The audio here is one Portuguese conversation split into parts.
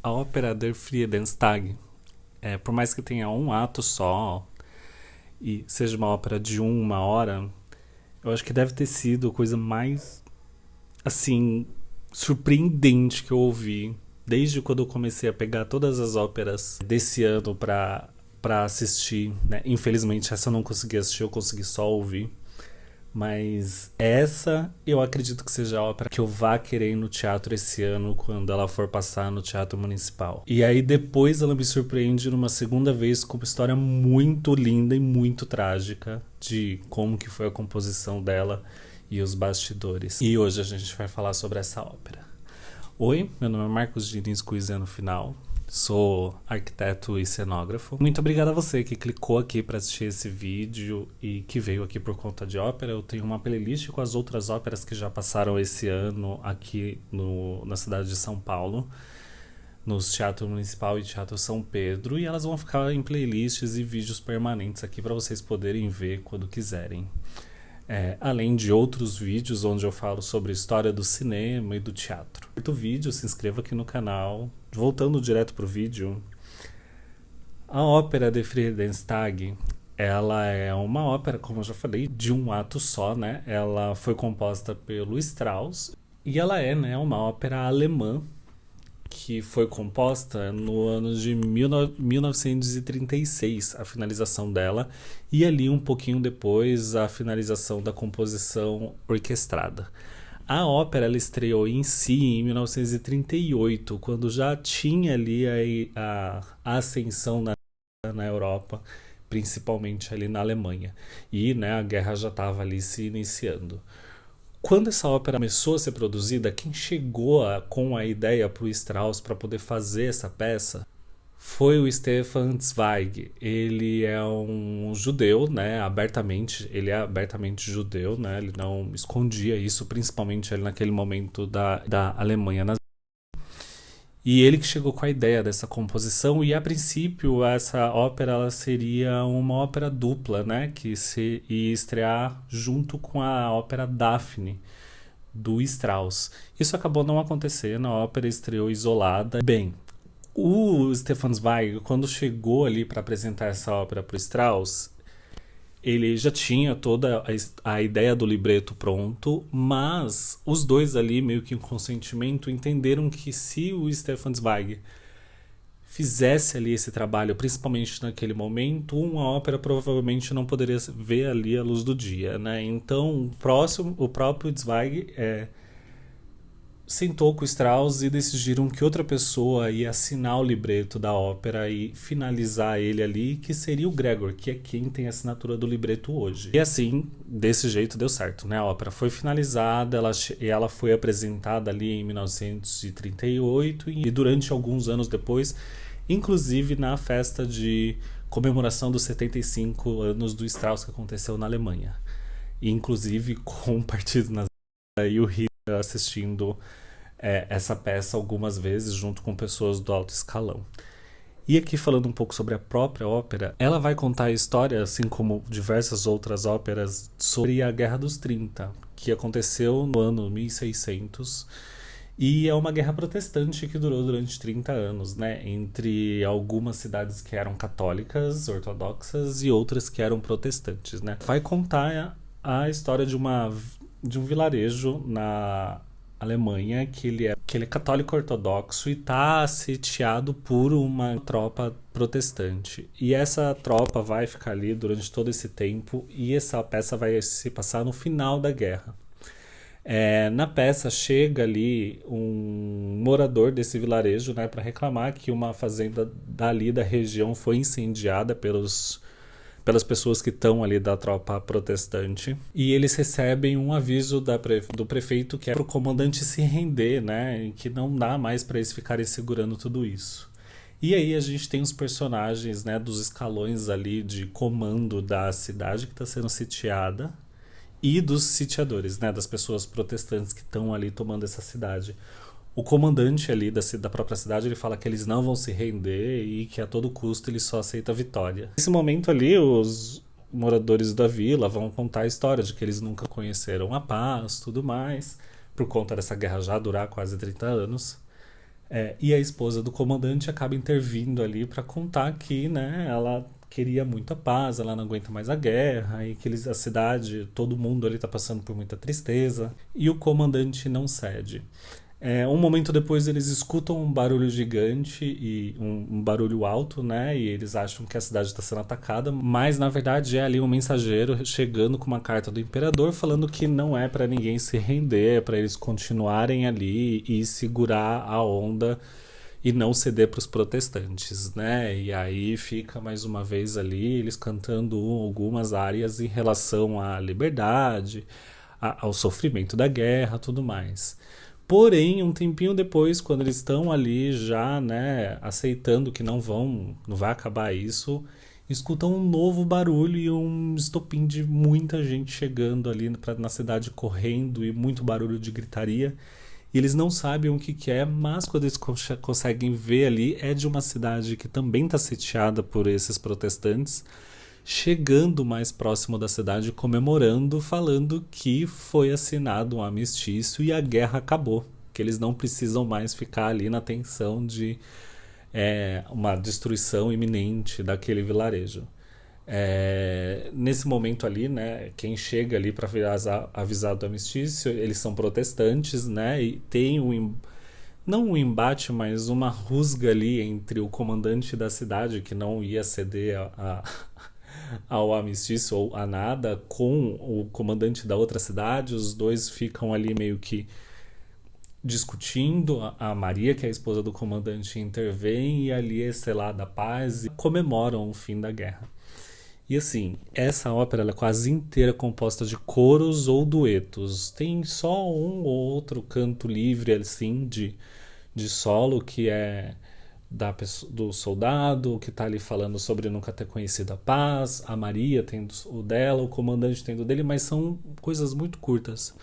A ópera Der Friedenstag, por mais que tenha um ato só e seja uma ópera de 1 hora, eu acho que deve ter sido a coisa mais, assim, surpreendente que eu ouvi desde quando eu comecei a pegar todas as óperas desse ano pra assistir, né? Infelizmente essa eu não consegui assistir, eu consegui só ouvir. Mas essa eu acredito que seja a ópera que eu vá querer ir no teatro esse ano quando ela for passar no Teatro Municipal. E aí depois ela me surpreende numa segunda vez com uma história muito linda e muito trágica de como que foi a composição dela e os bastidores. E hoje a gente vai falar sobre essa ópera. Oi, meu nome é Marcos Diniz Cuizé no final. Sou arquiteto e cenógrafo. Muito obrigado a você que clicou aqui para assistir esse vídeo e que veio aqui por conta de ópera. Eu tenho uma playlist com as outras óperas que já passaram esse ano aqui na cidade de São Paulo, nos Teatro Municipal e Teatro São Pedro, e elas vão ficar em playlists e vídeos permanentes aqui para vocês poderem ver quando quiserem. Além de outros vídeos onde eu falo sobre a história do cinema e do teatro. Curta o vídeo, se inscreva aqui no canal. Voltando direto pro vídeo, a ópera de Friedenstag, ela é uma ópera, como eu já falei, de um ato só, né? Ela foi composta pelo Strauss e ela é, né, uma ópera alemã que foi composta no ano de 1936, a finalização dela, e ali um pouquinho depois a finalização da composição orquestrada. A ópera ela estreou em si em 1938, quando já tinha ali a ascensão na Europa, principalmente ali na Alemanha, e né, a guerra já estava ali se iniciando. Quando essa ópera começou a ser produzida, quem chegou com a ideia para o Strauss para poder fazer essa peça foi o Stefan Zweig. Ele é um judeu, né? Ele é abertamente judeu, né? Ele não escondia isso, principalmente ali naquele momento da Alemanha nazista. E ele que chegou com a ideia dessa composição, e a princípio essa ópera ela seria uma ópera dupla, né, que ia estrear junto com a ópera Daphne, do Strauss. Isso acabou não acontecendo, a ópera estreou isolada. Bem, o Stefan Zweig, quando chegou ali para apresentar essa ópera para o Strauss, ele já tinha toda a ideia do libreto pronto, mas os dois ali, meio que em consentimento, entenderam que se o Stefan Zweig fizesse ali esse trabalho, principalmente naquele momento, uma ópera provavelmente não poderia ver ali a luz do dia, né? Então, o próprio Zweig sentou com o Strauss e decidiram que outra pessoa ia assinar o libreto da ópera e finalizar ele ali, que seria o Gregor, que é quem tem a assinatura do libreto hoje. E assim, desse jeito deu certo, né? A ópera foi finalizada, ela foi apresentada ali em 1938 e durante alguns anos depois, inclusive na festa de comemoração dos 75 anos do Strauss que aconteceu na Alemanha. E inclusive com o partido nazista e o Hitler assistindo essa peça algumas vezes junto com pessoas do alto escalão. E aqui falando um pouco sobre a própria ópera, ela vai contar a história, assim como diversas outras óperas, sobre a Guerra dos 30, que aconteceu no ano 1600, e é uma guerra protestante que durou durante 30 anos, né, entre algumas cidades que eram católicas, ortodoxas, e outras que eram protestantes, né. Vai contar a história de um vilarejo na Alemanha que ele é católico ortodoxo e está sitiado por uma tropa protestante. E essa tropa vai ficar ali durante todo esse tempo e essa peça vai se passar no final da guerra. Na peça chega ali um morador desse vilarejo, né, para reclamar que uma fazenda dali da região foi incendiada pelas pessoas que estão ali da tropa protestante, e eles recebem um aviso do prefeito que é para o comandante se render, né, e que não dá mais para eles ficarem segurando tudo isso. E aí a gente tem os personagens, né, dos escalões ali de comando da cidade que está sendo sitiada e dos sitiadores, né, das pessoas protestantes que estão ali tomando essa cidade. O comandante ali da própria cidade, ele fala que eles não vão se render e que a todo custo ele só aceita a vitória. Nesse momento ali, os moradores da vila vão contar a história de que eles nunca conheceram a paz, tudo mais, por conta dessa guerra já durar quase 30 anos. E a esposa do comandante acaba intervindo ali para contar que, né, ela queria muita paz, ela não aguenta mais a guerra e que a cidade, todo mundo ali tá passando por muita tristeza e o comandante não cede. Um momento depois eles escutam um barulho gigante e um barulho alto, né? E eles acham que a cidade está sendo atacada, mas na verdade é ali um mensageiro chegando com uma carta do imperador falando que não é para ninguém se render, é para eles continuarem ali e segurar a onda e não ceder para os protestantes, né? E aí fica mais uma vez ali eles cantando algumas áreas em relação à liberdade, ao sofrimento da guerra, tudo mais. Porém, um tempinho depois, quando eles estão ali já, né, aceitando que não vai acabar isso, escutam um novo barulho e um estopim de muita gente chegando ali na cidade correndo e muito barulho de gritaria. E eles não sabem o que que é, mas quando eles conseguem ver ali, é de uma cidade que também está sitiada por esses protestantes, chegando mais próximo da cidade, comemorando, falando que foi assinado um armistício e a guerra acabou, que eles não precisam mais ficar ali na tensão de uma destruição iminente daquele vilarejo. Nesse momento ali, né, quem chega ali para avisar do armistício, eles são protestantes, né, e tem não um embate, mas uma rusga ali entre o comandante da cidade, que não ia ceder ao armistício ou a nada, com o comandante da outra cidade. Os dois ficam ali meio que discutindo. A Maria, que é a esposa do comandante, intervém e ali é selada a paz e comemoram o fim da guerra. E assim, essa ópera ela é quase inteira composta de coros ou duetos. Tem só um ou outro canto livre assim de solo que é do soldado que tá ali falando sobre nunca ter conhecido a paz, a Maria tem o dela, o comandante tem o dele, mas são coisas muito curtas.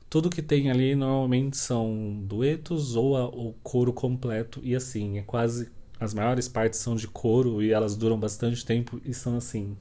Tudo que tem ali normalmente são duetos ou o coro completo, e assim, é quase. As maiores partes são de coro e elas duram bastante tempo e são assim.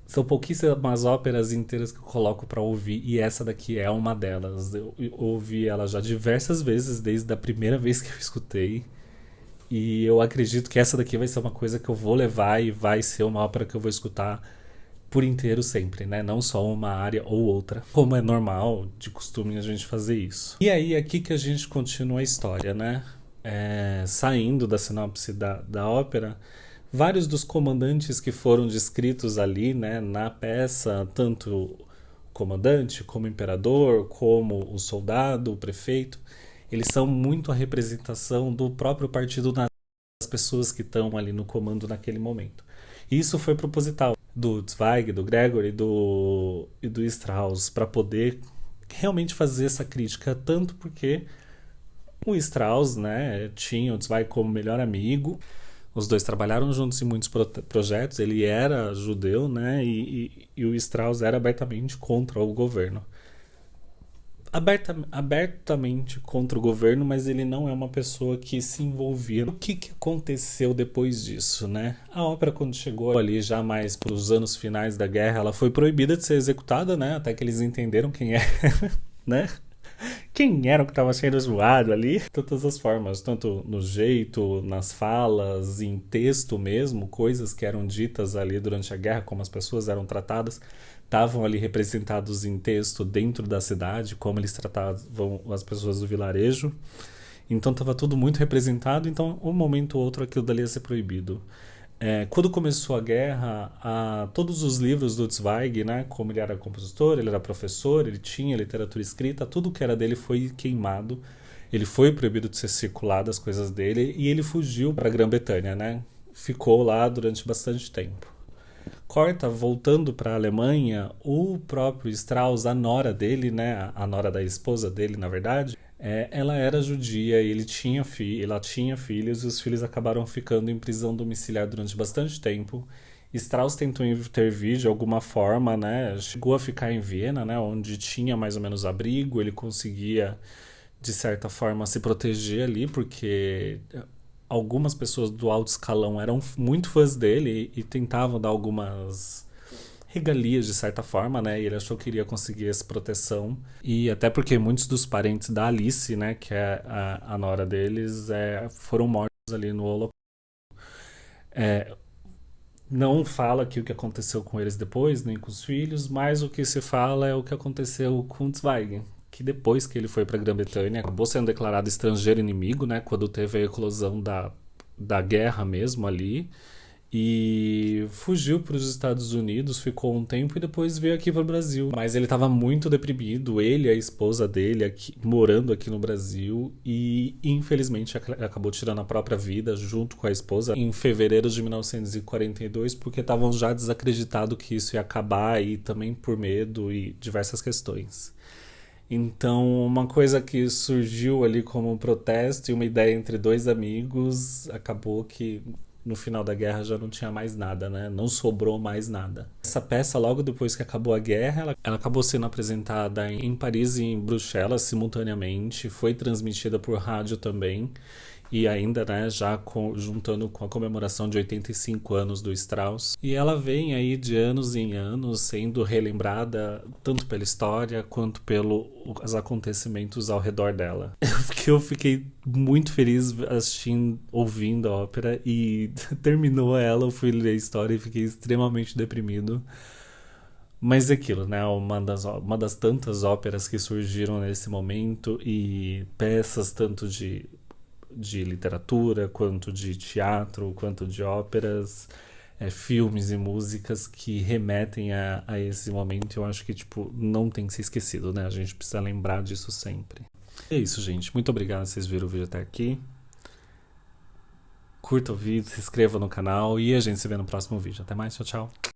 São pouquíssimas óperas inteiras que eu coloco pra ouvir e essa daqui é uma delas. Eu ouvi ela já diversas vezes desde a primeira vez que eu escutei. E eu acredito que essa daqui vai ser uma coisa que eu vou levar e vai ser uma ópera que eu vou escutar por inteiro sempre, né? Não só uma área ou outra, como é normal, de costume a gente fazer isso. E aí, aqui que a gente continua a história, né? Saindo da sinopse da ópera, vários dos comandantes que foram descritos ali, né, na peça, tanto o comandante como o imperador, como o soldado, o prefeito, eles são muito a representação do próprio partido das pessoas que estão ali no comando naquele momento. E isso foi proposital do Zweig, do Gregory e do Strauss, para poder realmente fazer essa crítica, tanto porque o Strauss, né, tinha o Zweig como melhor amigo. Os dois trabalharam juntos em muitos projetos. Ele era judeu, né, e o Strauss era abertamente contra o governo. Abertamente contra o governo, mas ele não é uma pessoa que se envolvia. O que aconteceu depois disso, né? A ópera, quando chegou ali já mais para os anos finais da guerra, ela foi proibida de ser executada, né? Até que eles entenderam quem é, né? Quem era o que estava sendo zoado ali? De todas as formas, tanto no jeito, nas falas, em texto mesmo, coisas que eram ditas ali durante a guerra, como as pessoas eram tratadas, estavam ali representados em texto dentro da cidade, como eles tratavam as pessoas do vilarejo. Então estava tudo muito representado, então um momento ou outro aquilo dali ia ser proibido. Quando começou a guerra, todos os livros do Zweig, né, como ele era compositor, ele era professor, ele tinha literatura escrita, tudo que era dele foi queimado. Ele foi proibido de ser circulado, as coisas dele, e ele fugiu para a Grã-Bretanha, né? Ficou lá durante bastante tempo. Corta, voltando para a Alemanha, o próprio Strauss, a nora dele, né, a nora da esposa dele, na verdade, ela era judia e ela tinha filhos, e os filhos acabaram ficando em prisão domiciliar durante bastante tempo. Strauss tentou intervir de alguma forma, né, chegou a ficar em Viena, né, onde tinha mais ou menos abrigo, ele conseguia, de certa forma, se proteger ali, porque algumas pessoas do alto escalão eram muito fãs dele e tentavam dar algumas regalias de certa forma, né? E ele achou que iria conseguir essa proteção. E até porque muitos dos parentes da Alice, né, que é a nora deles, foram mortos ali no Holocausto. É, não fala aqui o que aconteceu com eles depois, nem com os filhos, mas o que se fala é o que aconteceu com Zweig, que depois que ele foi para a Grã-Bretanha, acabou sendo declarado estrangeiro inimigo, né, quando teve a eclosão da guerra mesmo ali, e fugiu para os Estados Unidos, ficou um tempo e depois veio aqui para o Brasil. Mas ele estava muito deprimido, ele e a esposa dele aqui, morando aqui no Brasil, e infelizmente acabou tirando a própria vida junto com a esposa em fevereiro de 1942, porque estavam já desacreditados que isso ia acabar, e também por medo e diversas questões. Então, uma coisa que surgiu ali como um protesto e uma ideia entre dois amigos, acabou que no final da guerra já não tinha mais nada, né? Não sobrou mais nada. Essa peça, logo depois que acabou a guerra, ela acabou sendo apresentada em Paris e em Bruxelas simultaneamente, foi transmitida por rádio também, e ainda, né, já juntando com a comemoração de 85 anos do Strauss. E ela vem aí de anos em anos sendo relembrada tanto pela história quanto pelos acontecimentos ao redor dela. Eu fiquei muito feliz assistindo, ouvindo a ópera, e terminou ela, eu fui ler a história e fiquei extremamente deprimido. Mas é aquilo, né? Uma das tantas óperas que surgiram nesse momento, e peças tanto de literatura, quanto de teatro, quanto de óperas, filmes e músicas que remetem a esse momento. Eu acho que, tipo, não tem que ser esquecido, né? A gente precisa lembrar disso sempre. E é isso, gente. Muito obrigado se vocês viram o vídeo até aqui. Curta o vídeo, se inscreva no canal e a gente se vê no próximo vídeo. Até mais, tchau, tchau.